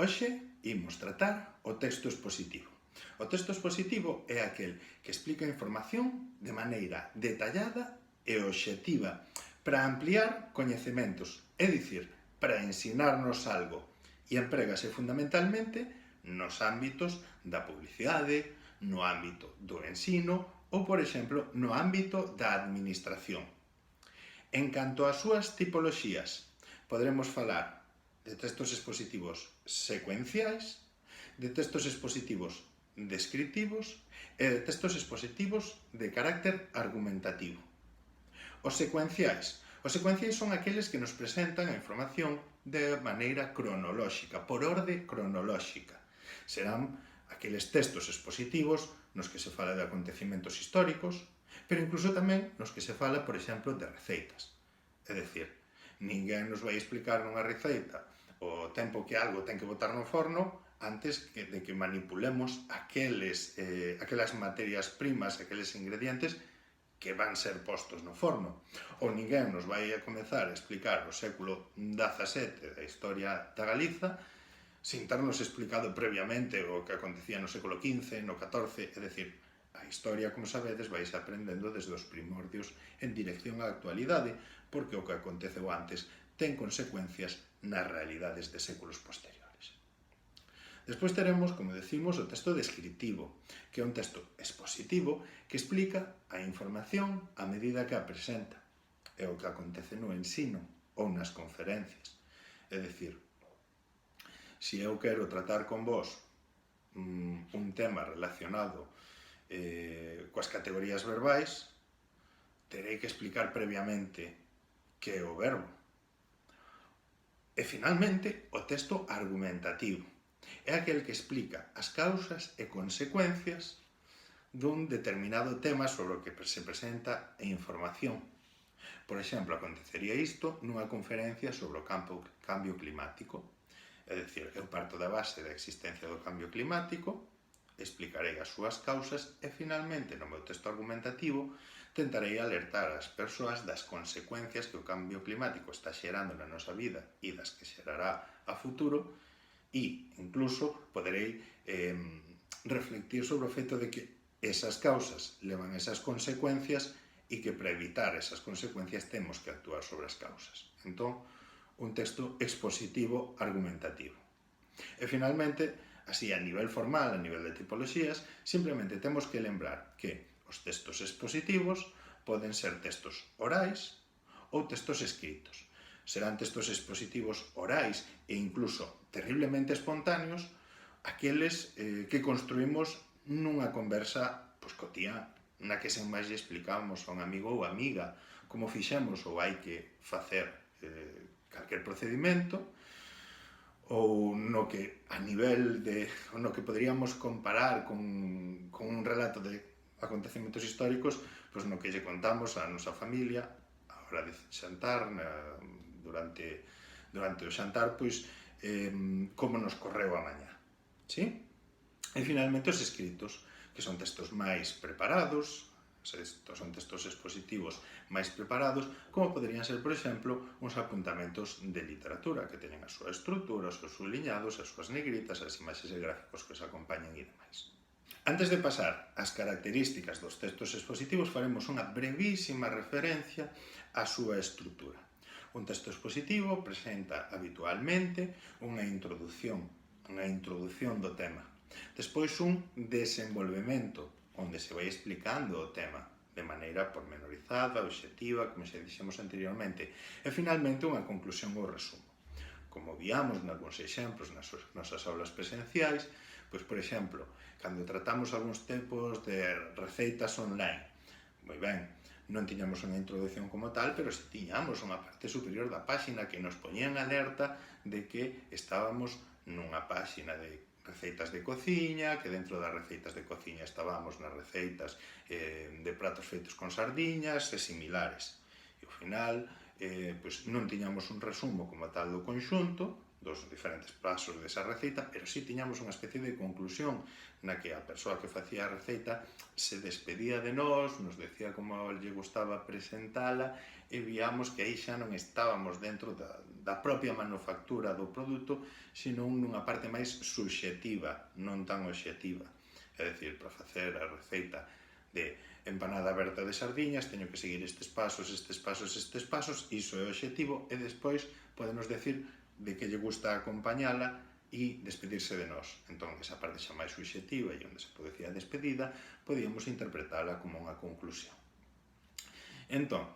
Hoxe imos tratar o texto expositivo. O texto expositivo é aquel que explica a información de maneira detallada e obxectiva para ampliar coñecementos, é dicir, para ensinarnos algo, e emprégase fundamentalmente nos ámbitos da publicidade, no ámbito do ensino ou, por exemplo, no ámbito da administración. En canto ás súas tipoloxías, poderemos falar de textos expositivos secuenciais, de textos expositivos descriptivos e de textos expositivos de carácter argumentativo. Os secuenciais son aqueles que nos presentan a información de maneira cronolóxica, por orde cronolóxica. Serán aqueles textos expositivos nos que se fala de acontecimentos históricos, pero incluso tamén nos que se fala, por exemplo, de receitas. É dicir, ninguén nos vai explicar nunha receita o tempo que algo ten que botar no forno antes de que manipulemos aquelas materias primas, aqueles ingredientes que van ser postos no forno. Ou ninguén nos vai a comezar a explicar o século XVII da historia da Galiza sin ternos explicado previamente o que acontecía no século XV, no XIV, é dicir, a historia, como sabedes, vais aprendendo desde os primordios en dirección á actualidade, porque o que aconteceu antes ten consecuencias nas realidades de séculos posteriores. Despois teremos, como decimos, o texto descriptivo, que é un texto expositivo que explica a información a medida que a presenta. É o que acontece no ensino ou nas conferencias. É dicir, se eu quero tratar con vos un tema relacionado coas categorías verbais, terei que explicar previamente que é o verbo. E, finalmente, o texto argumentativo. É aquel que explica as causas e consecuencias dun determinado tema sobre o que se presenta a información. Por exemplo, acontecería isto nunha conferencia sobre o cambio climático. É dicir, eu parto da base da existencia do cambio climático, explicarei as súas causas e, finalmente, no meu texto argumentativo, tentarei alertar as persoas das consecuencias que o cambio climático está xerando na nosa vida e das que xerará a futuro, e, incluso, poderei reflectir sobre o feito de que esas causas levan esas consecuencias e que para evitar esas consecuencias temos que actuar sobre as causas. Entón, un texto expositivo argumentativo. E, finalmente, así a nivel formal, a nivel de tipoloxías, simplemente temos que lembrar que os textos expositivos poden ser textos orais ou textos escritos. Serán textos expositivos orais e incluso terriblemente espontáneos aqueles que construímos nunha conversa cotiá, na que sen máis lle explicamos a un amigo ou amiga como fixemos ou hai que facer calquer procedimento, ou no que a nivel de no que poderíamos comparar con un relato de acontecementos históricos, pois no que lle contamos a nosa familia a hora de xantar, durante o xantar, pois como nos correu a mañá. Sí? E, finalmente, os escritos, que son textos máis preparados, son textos expositivos máis preparados, como poderían ser, por exemplo, uns apuntamentos de literatura, que teñen a súa estrutura, os seus subliñados, as súas negritas, as imaxes e gráficos que os acompañan e demais. Antes de pasar ás características dos textos expositivos, faremos unha brevísima referencia á súa estrutura. Un texto expositivo presenta habitualmente unha introdución do tema. Despois, un desenvolvemento, onde se vai explicando o tema de maneira pormenorizada, obxectiva, como xa dixemos anteriormente. E, finalmente, unha conclusión ou resumo. Como víamos nalgúns exemplos nas nosas aulas presenciais, pois, por exemplo, cando tratamos algúns tipos de receitas online, moi ben, non tiñamos unha introducción como tal, pero si tiñamos unha parte superior da páxina que nos poñía en alerta de que estábamos nunha páxina de receitas de cociña, que dentro das receitas de cociña estábamos nas receitas de pratos feitos con sardiñas e similares. E, ao final, non tiñamos un resumo como tal do conxunto, dos diferentes pasos desa receita, pero sí tiñamos unha especie de conclusión na que a persoa que facía a receita se despedía de nós, nos decía como lle gustaba presentala e víamos que aí xa non estábamos dentro da propia manufactura do produto, sino nunha parte máis subxectiva, non tan obxectiva. É dicir, para facer a receita de empanada aberta de sardiñas, teño que seguir estes pasos, iso é o obxectivo, e despois podemos decir de que lle gusta acompañala e despedirse de nós. Entón, esa parte xa máis subxectiva e onde se producía a despedida, podíamos interpretala como unha conclusión. Entón,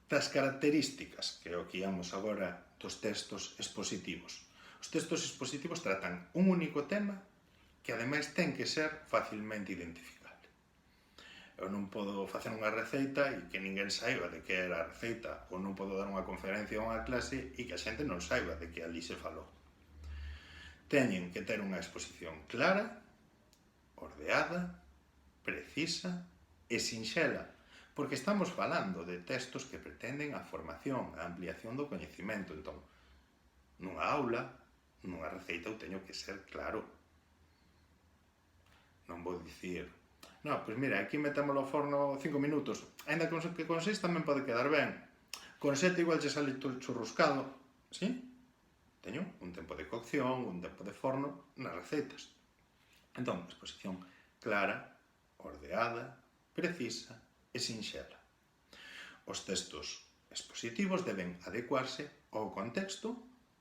das características que é o que íamos agora dos textos expositivos. Os textos expositivos tratan un único tema que ademais ten que ser facilmente identificable. Eu non podo facer unha receita e que ninguén saiba de que era a receita, ou non podo dar unha conferencia ou unha clase e que a xente non saiba de que ali se falou. Teñen que ter unha exposición clara, ordeada, precisa e sinxela, porque estamos falando de textos que pretenden a formación, a ampliación do coñecemento. Entón, nunha aula, nunha receita, eu teño que ser claro. Non vou dicir, no, pois mira, aquí metémolo ao forno 5 minutos, ainda que con 6 tamén pode quedar ben. Con 7 igual che sale churruscado, sí? Teño un tempo de cocción, un tempo de forno nas receitas. Entón, exposición clara, ordeada, precisa e sinxela. Os textos expositivos deben adecuarse ao contexto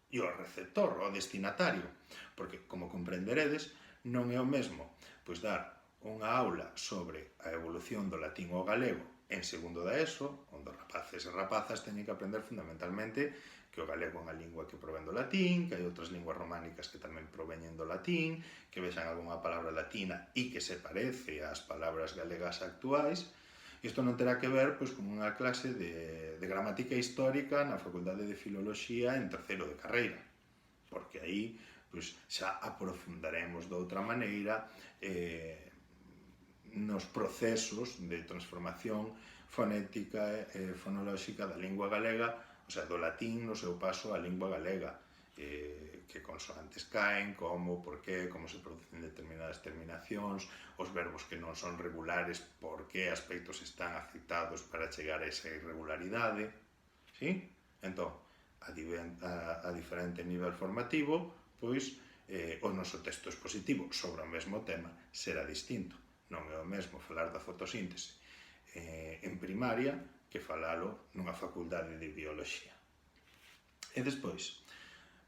e ao receptor, ao destinatario, porque, como comprenderedes, non é o mesmo pois dar unha aula sobre a evolución do latín ao galego en segundo da ESO, onde os rapaces e rapazas teñen que aprender fundamentalmente que o galego é unha lingua que provén do latín, que hai outras linguas románicas que tamén proveñen do latín, que vexan algunha palabra latina e que se parece ás palabras galegas actuais. Isto non terá que ver pois, con unha clase de gramática histórica na Facultade de Filoloxía en terceiro de carreira, porque aí pois, xa aprofundaremos de outra maneira nos procesos de transformación fonética e fonolóxica da lingua galega, o sea, do latín no seu paso á lingua galega, que consonantes caen, como, por qué, como se producen determinadas terminacións, os verbos que non son regulares, por que aspectos están afectados para chegar a esa irregularidade, sí? Entón, a diferente nivel formativo, pois, o noso texto expositivo sobre o mesmo tema será distinto. Non é o mesmo falar da fotosíntese en primaria que falalo nunha facultade de bioloxía. E despois,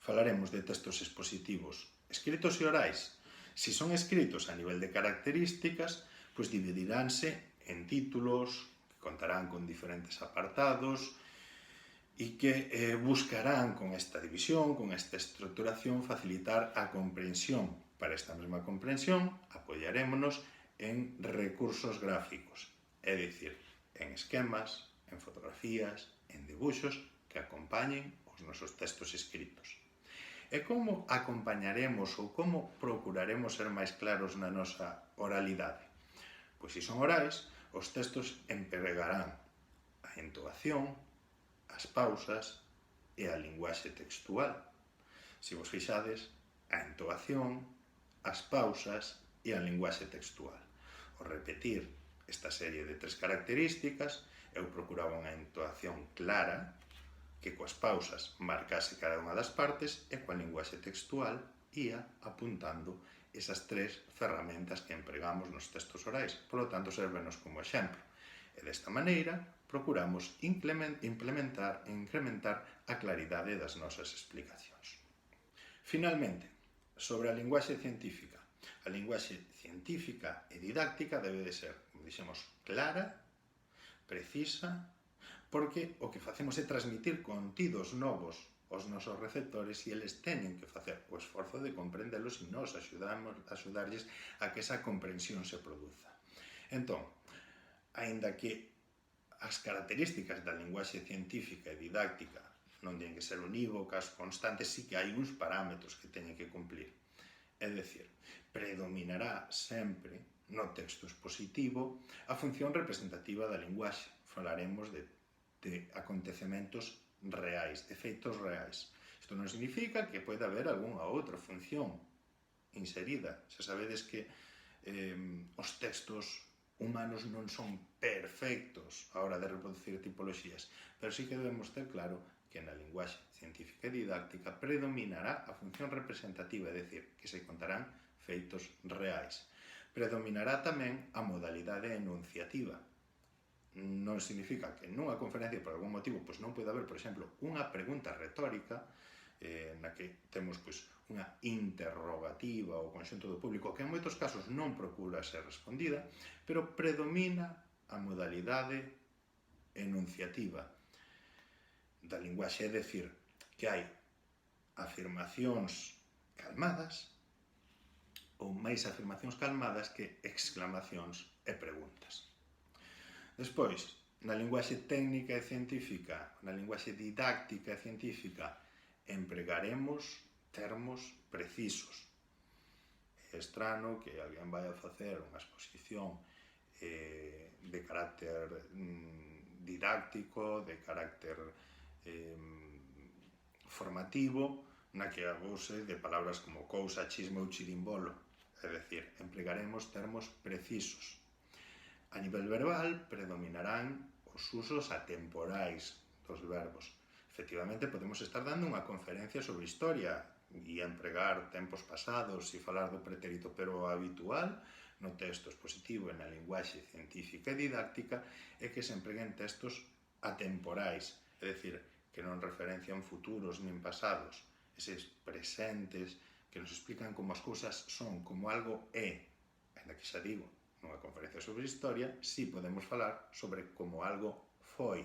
falaremos de textos expositivos escritos e orais. Se son escritos a nivel de características, pois dividiránse en títulos que contarán con diferentes apartados e que buscarán con esta división, con esta estructuración, facilitar a comprensión. Para esta mesma comprensión, apoyarémonos en recursos gráficos, é dicir, en esquemas, en fotografías, en dibuxos que acompañen os nosos textos escritos. E como acompañaremos ou como procuraremos ser máis claros na nosa oralidade? Pois se son orais, os textos empregarán a entoación, as pausas e a linguaxe textual. Se vos fixades, a entoación, as pausas e a linguaxe textual. Ao repetir esta serie de 3 características, eu procuraba unha entoación clara, que coas pausas marcase cada unha das partes e coa linguaxe textual ia apuntando esas 3 ferramentas que empregamos nos textos orais. Por lo tanto, servenos como exemplo. E desta maneira, procuramos incrementar a claridade das nosas explicacións. Finalmente, sobre a linguaxe científica. A linguaxe científica e didáctica debe de ser, como dixemos, clara, precisa, porque o que facemos é transmitir contidos novos aos nosos receptores e eles teñen que facer o esforzo de comprendelos e nós axudarlles a que esa comprensión se produza. Entón, aínda que as características da linguaxe científica e didáctica non teñen que ser unívocas, constantes, sí que hai uns parámetros que teñen que cumplir. É dicir, predominará sempre no texto expositivo a función representativa da linguaxe. Falaremos de acontecementos reais, de feitos reais. Isto non significa que poida haber algunha outra función inserida. Xa sabedes que os textos humanos non son perfectos a hora de reproducir tipoloxías, pero sí que debemos ter claro que na linguaxe científica e didáctica predominará a función representativa, é dicir, que se contarán feitos reais. Predominará tamén a modalidade enunciativa. Non significa que nunha conferencia, por algún motivo, non pode haber, por exemplo, unha pregunta retórica na que temos unha interrogativa ao conxunto do público que en moitos casos non procura ser respondida, pero predomina a modalidade enunciativa da linguaxe, é dicir, que hai afirmacións calmadas ou máis afirmacións calmadas que exclamacións e preguntas. Despois, na linguaxe técnica e científica, na linguaxe didáctica e científica, empregaremos termos precisos. É estrano que alguén vai a facer unha exposición de carácter didáctico, de carácter formativo, na que abuse de palabras como cousa, chisme ou chirimbolo. É dicir, empregaremos termos precisos. A nivel verbal, predominarán os usos atemporais dos verbos. Efectivamente, podemos estar dando unha conferencia sobre historia e empregar tempos pasados e falar do pretérito, pero o habitual no texto expositivo e na linguaxe científica e didáctica é que se empreguen textos atemporais, é dicir, que non referencian futuros nin pasados, eses presentes que nos explican como as cousas son, como algo é. Ainda que xa digo, nunha conferencia sobre historia, sí podemos falar sobre como algo foi.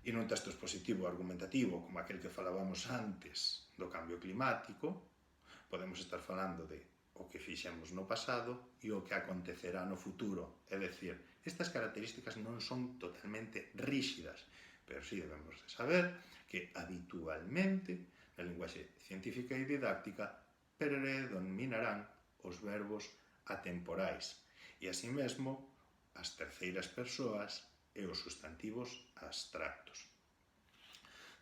E nun texto expositivo argumentativo, como aquel que falábamos antes do cambio climático, podemos estar falando de o que fixemos no pasado e o que acontecerá no futuro. É dicir, estas características non son totalmente rígidas, pero sí debemos de saber que habitualmente na linguaxe científica e didáctica predominarán os verbos atemporais e, así mesmo, as terceiras persoas e os sustantivos abstractos.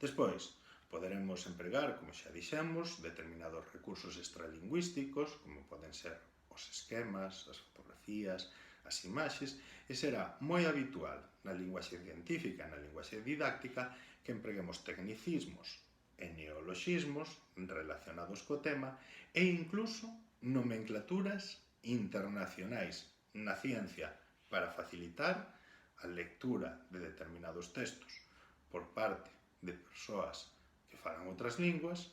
Despois, poderemos empregar, como xa dixemos, determinados recursos extralingüísticos, como poden ser os esquemas, as fotografías, as imaxes, e será moi habitual na linguaxe científica e na linguaxe didáctica que empreguemos tecnicismos e neoloxismos relacionados co tema e incluso nomenclaturas internacionais na ciencia para facilitar a lectura de determinados textos por parte de persoas que falan outras linguas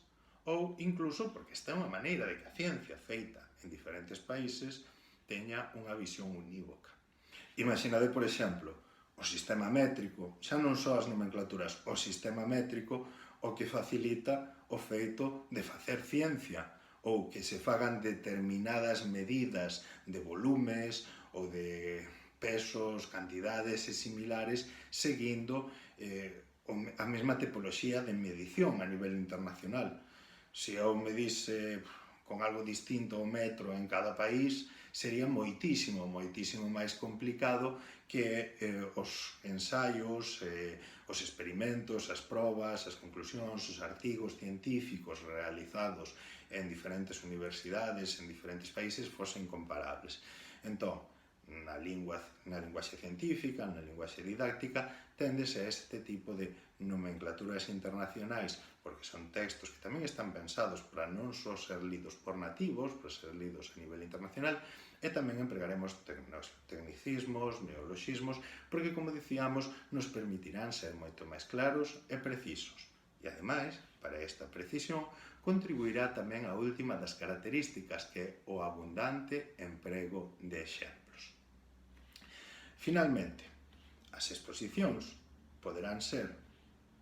ou incluso porque esta é unha maneira de que a ciencia feita en diferentes países teña unha visión unívoca. Imaginade, por exemplo, o sistema métrico, xa non só as nomenclaturas, o sistema métrico o que facilita o feito de facer ciencia ou que se fagan determinadas medidas de volumes ou de pesos, cantidades e similares seguindo a mesma tipoloxía de medición a nivel internacional. Se eu medise con algo distinto o metro en cada país, sería moitísimo máis complicado que os ensaios, os experimentos, as probas, as conclusións, os artigos científicos realizados en diferentes universidades, en diferentes países, fosen comparables. Entón, na linguaxe científica, na linguaxe didáctica, téndese a este tipo de nomenclaturas internacionais, porque son textos que tamén están pensados para non só ser lidos por nativos, para ser lidos a nivel internacional, e tamén empregaremos tecnicismos, neoloxismos, porque, como dicíamos, nos permitirán ser moito máis claros e precisos. E, ademais, para esta precisión, contribuirá tamén a última das características, que é o abundante emprego de exemplos. Finalmente, as exposicións poderán ser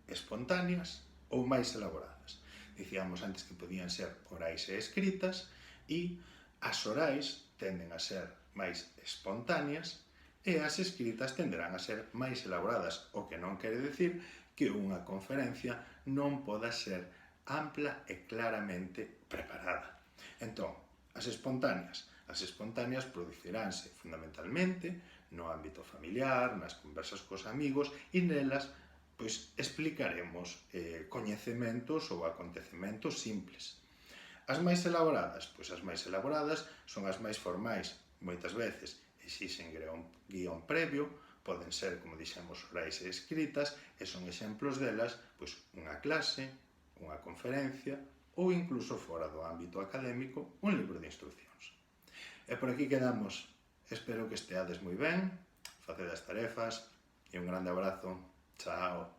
espontáneas ou máis elaboradas. Dicíamos antes que podían ser orais e escritas, e as orais tenden a ser máis espontáneas e as escritas tenderán a ser máis elaboradas, o que non quere decir que unha conferencia non poda ser ampla e claramente preparada. Entón, as espontáneas produciránse fundamentalmente no ámbito familiar, nas conversas cos amigos, e nelas pois explicaremos coñecementos ou acontecementos simples. As máis elaboradas? Pois as máis elaboradas son as máis formais. Moitas veces exixen guión previo, poden ser, como dixemos, orais e escritas, e son exemplos delas pois unha clase, unha conferencia ou incluso fora do ámbito académico un libro de instruccións. E por aquí quedamos. Espero que esteades moi ben, faced as tarefas e un grande abrazo. Chao.